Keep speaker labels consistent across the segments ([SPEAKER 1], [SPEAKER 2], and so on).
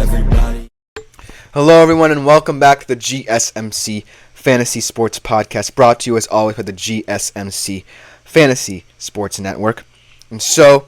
[SPEAKER 1] everybody.
[SPEAKER 2] Hello, everyone, and welcome back to the GSMC Fantasy Sports Podcast, brought to you as always by the GSMC Fantasy Sports Network. And so,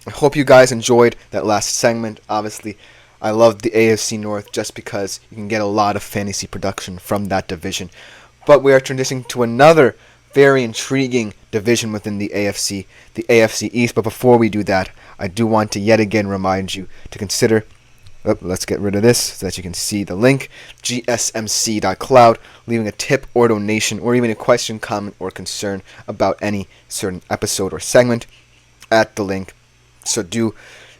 [SPEAKER 2] I hope you guys enjoyed that last segment. Obviously, I love the AFC North just because you can get a lot of fantasy production from that division. But we are transitioning to another very intriguing division within the AFC East. But before we do that, I do want to yet again remind you to consider, let's get rid of this so that you can see the link, gsmc.cloud, leaving a tip or donation or even a question, comment, or concern about any certain episode or segment at the link. So do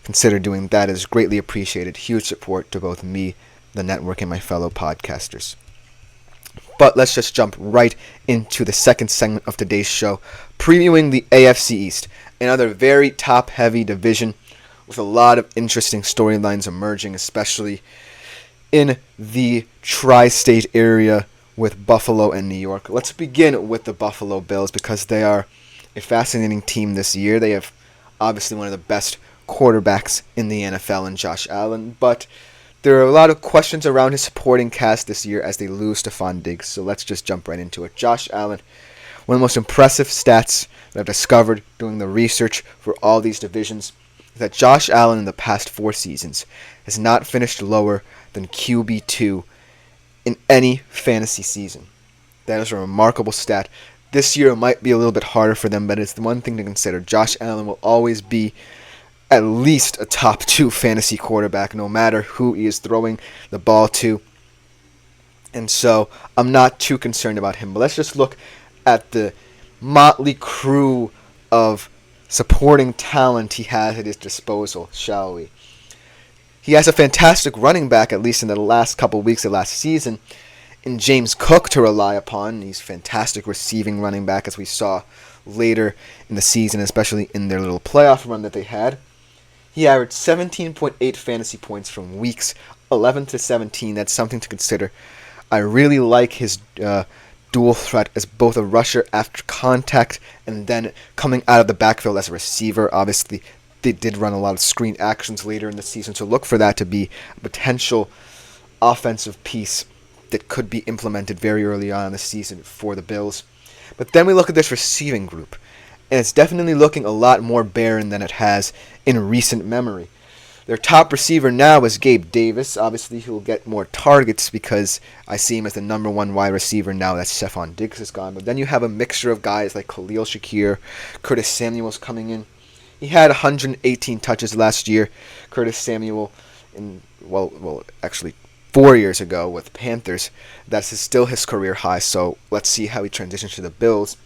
[SPEAKER 2] consider doing that. It is greatly appreciated. Huge support to both me, the network, and my fellow podcasters. But let's just jump right into the second segment of today's show, previewing the AFC East, another very top-heavy division with a lot of interesting storylines emerging, especially in the tri-state area with Buffalo and New York. Let's begin with the Buffalo Bills because they are a fascinating team this year. They have obviously one of the best quarterbacks in the NFL in Josh Allen, but there are a lot of questions around his supporting cast this year as they lose Stephon Diggs, so let's just jump right into it. Josh Allen, one of the most impressive stats that I've discovered doing the research for all these divisions is that Josh Allen in the past 4 seasons has not finished lower than QB2 in any fantasy season. That is a remarkable stat. This year it might be a little bit harder for them, but it's the one thing to consider. Josh Allen will always be at least a top 2 fantasy quarterback, no matter who he is throwing the ball to. And so I'm not too concerned about him. But let's just look at the motley crew of supporting talent he has at his disposal, shall we? He has a fantastic running back, at least in the last couple weeks of last season, in James Cook to rely upon. He's a fantastic receiving running back, as we saw later in the season, especially in their little playoff run that they had. He averaged 17.8 fantasy points from weeks 11 to 17. That's something to consider. I really like his dual threat as both a rusher after contact and then coming out of the backfield as a receiver. Obviously, they did run a lot of screen actions later in the season, so look for that to be a potential offensive piece that could be implemented very early on in the season for the Bills. But then we look at this receiving group, and it's definitely looking a lot more barren than it has in recent memory. Their top receiver now is Gabe Davis. Obviously, he'll get more targets because I see him as the number 1 wide receiver now that Stephon Diggs is gone. But then you have a mixture of guys like Khalil Shakir, Curtis Samuel's coming in. He had 118 touches last year. Curtis Samuel, actually 4 years ago with Panthers. That's still his career high, so let's see how he transitions to the Bills.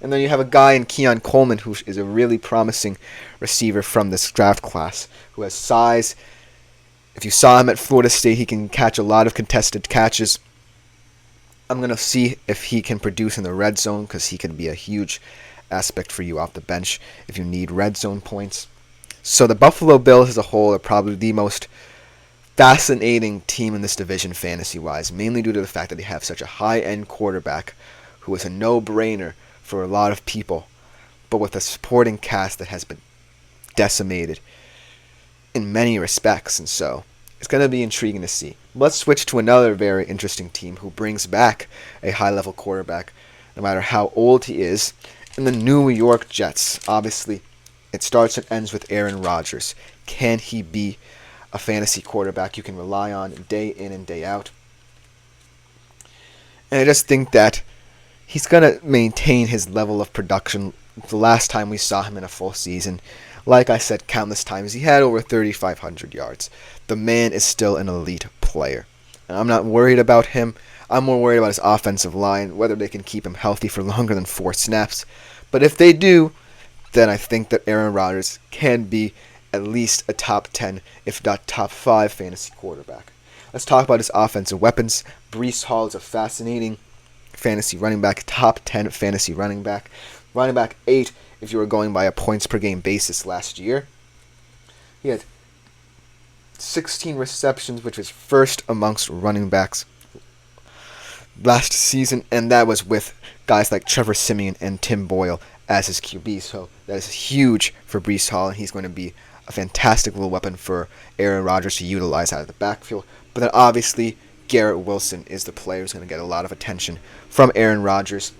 [SPEAKER 2] And then you have a guy in Keon Coleman who is a really promising receiver from this draft class who has size. If you saw him at Florida State, he can catch a lot of contested catches. I'm going to see if he can produce in the red zone because he can be a huge aspect for you off the bench if you need red zone points. So the Buffalo Bills as a whole are probably the most fascinating team in this division fantasy-wise, mainly due to the fact that they have such a high-end quarterback who is a no-brainer for a lot of people, but with a supporting cast that has been decimated in many respects, and so it's going to be intriguing to see. Let's switch to another very interesting team who brings back a high-level quarterback, no matter how old he is, in the New York Jets. Obviously, it starts and ends with Aaron Rodgers. Can he be a fantasy quarterback you can rely on day in and day out? And I just think that he's going to maintain his level of production. The last time we saw him in a full season, like I said countless times, he had over 3,500 yards. The man is still an elite player. And I'm not worried about him. I'm more worried about his offensive line, whether they can keep him healthy for longer than 4 snaps. But if they do, then I think that Aaron Rodgers can be at least a top 10, if not top 5 fantasy quarterback. Let's talk about his offensive weapons. Breece Hall is a fascinating fantasy running back, top 10 fantasy running back 8 if you were going by a points per game basis last year. He had 16 receptions, which was first amongst running backs last season, and that was with guys like Trevor Siemian and Tim Boyle as his QB, so that is huge for Breece Hall, and he's going to be a fantastic little weapon for Aaron Rodgers to utilize out of the backfield. But then obviously Garrett Wilson is the player who's going to get a lot of attention from Aaron Rodgers.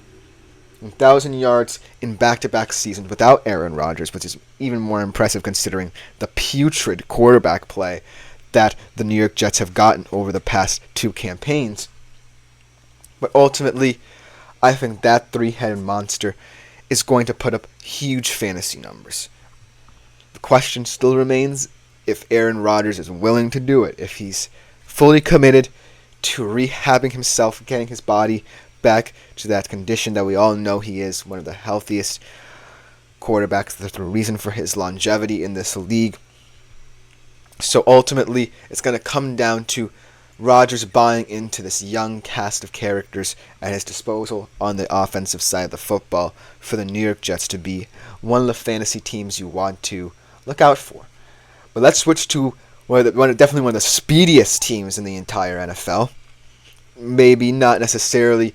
[SPEAKER 2] 1,000 yards in back-to-back seasons without Aaron Rodgers, which is even more impressive considering the putrid quarterback play that the New York Jets have gotten over the past 2 campaigns. But ultimately, I think that three-headed monster is going to put up huge fantasy numbers. The question still remains if Aaron Rodgers is willing to do it, if he's fully committed to rehabbing himself, getting his body back to that condition that we all know he is, one of the healthiest quarterbacks. That's the reason for his longevity in this league. So ultimately, it's going to come down to Rodgers buying into this young cast of characters at his disposal on the offensive side of the football for the New York Jets to be one of the fantasy teams you want to look out for. But let's switch to definitely one of the speediest teams in the entire NFL. Maybe not necessarily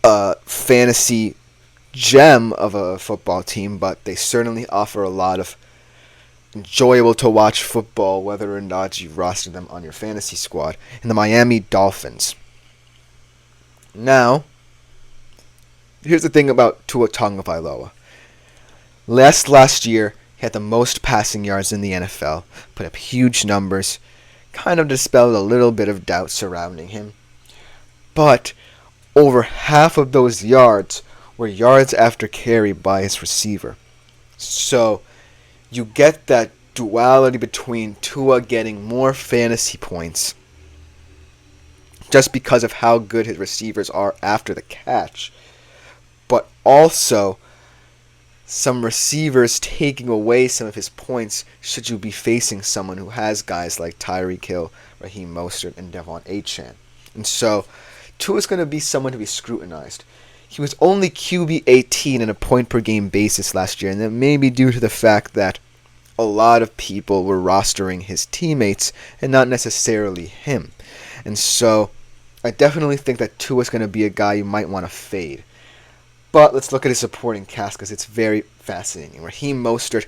[SPEAKER 2] a fantasy gem of a football team, but they certainly offer a lot of enjoyable to watch football, whether or not you roster them on your fantasy squad, and the Miami Dolphins. Now, here's the thing about Tua Tagovailoa. Last year, he had the most passing yards in the NFL, put up huge numbers, kind of dispelled a little bit of doubt surrounding him. But over half of those yards were yards after carry by his receiver. So you get that duality between Tua getting more fantasy points just because of how good his receivers are after the catch, but also some receivers taking away some of his points should you be facing someone who has guys like Tyreek Hill, Raheem Mostert, and Devon Achane. And so Tua's going to be someone to be scrutinized. He was only QB 18 on a point-per-game basis last year, and that may be due to the fact that a lot of people were rostering his teammates and not necessarily him. And so I definitely think that Tua's going to be a guy you might want to fade. But let's look at his supporting cast because it's very fascinating. Raheem Mostert,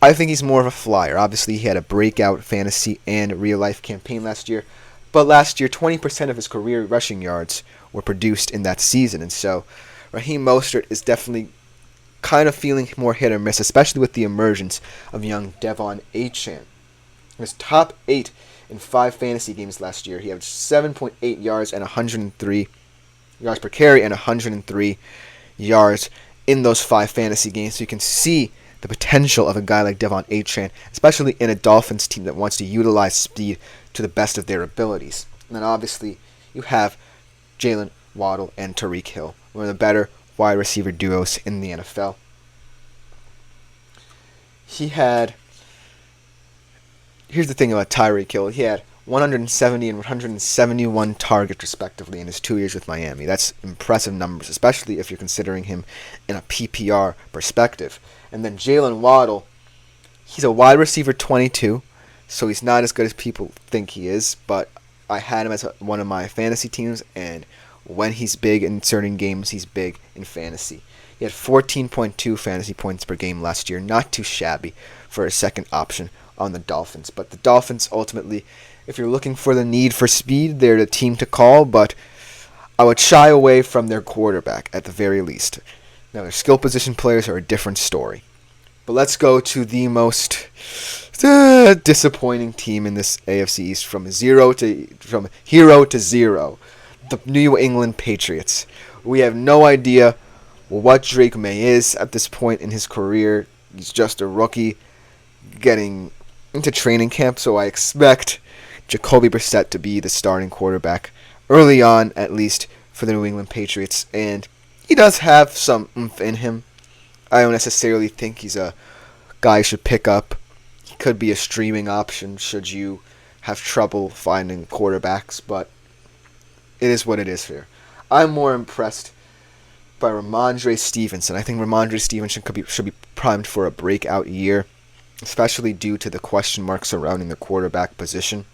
[SPEAKER 2] I think he's more of a flyer. Obviously, he had a breakout fantasy and real-life campaign last year. But last year, 20% of his career rushing yards were produced in that season. And so Raheem Mostert is definitely kind of feeling more hit or miss, especially with the emergence of young Devon Achane. He was top 8 in 5 fantasy games last year. He averaged 7.8 yards and 103 yards per carry and 103 yards in those 5 fantasy games. So you can see the potential of a guy like Devon Achane, especially in a Dolphins team that wants to utilize speed to the best of their abilities. And then obviously you have Jalen Waddle and Tyreek Hill, one of the better wide receiver duos in the NFL. Here's the thing about Tyreek Hill. He had 170 and 171 targets respectively in his 2 years with Miami. That's impressive numbers, especially if you're considering him in a PPR perspective. And then Jalen Waddle, he's a wide receiver 22, so he's not as good as people think he is, but I had him as one of my fantasy teams, and when he's big in certain games, he's big in fantasy. He had 14.2 fantasy points per game last year, not too shabby for a second option on the Dolphins. But the Dolphins, ultimately, if you're looking for the need for speed, they're the team to call, but I would shy away from their quarterback at the very least. Now, their skill position players are a different story. But let's go to the most disappointing team in this AFC East from hero to zero. The New England Patriots. We have no idea what Drake May is at this point in his career. He's just a rookie getting into training camp, so I expect Jacoby Brissett to be the starting quarterback early on, at least for the New England Patriots. And he does have some oomph in him. I don't necessarily think he's a guy you should pick up. He could be a streaming option should you have trouble finding quarterbacks, but it is what it is here. I'm more impressed by Ramondre Stevenson. I think Ramondre Stevenson should be primed for a breakout year, especially due to the question marks surrounding the quarterback position.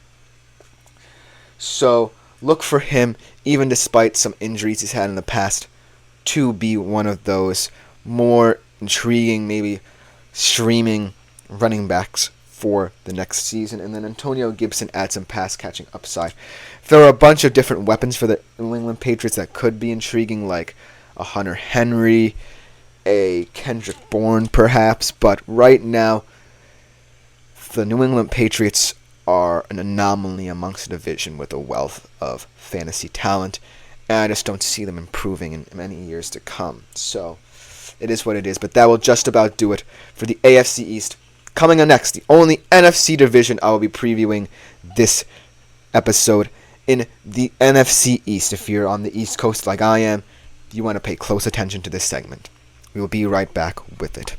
[SPEAKER 2] So look for him, even despite some injuries he's had in the past, to be one of those more intriguing, maybe streaming running backs for the next season. And then Antonio Gibson adds some pass-catching upside. There are a bunch of different weapons for the New England Patriots that could be intriguing, like a Hunter Henry, a Kendrick Bourne perhaps. But right now, the New England Patriots are an anomaly amongst the division with a wealth of fantasy talent, and I just don't see them improving in many years to come. So it is what it is, but that will just about do it for the AFC East. Coming on next, the only NFC division I will be previewing this episode. In the NFC East, if you're on the East Coast like I am, you want to pay close attention to this segment. We will be right back with it.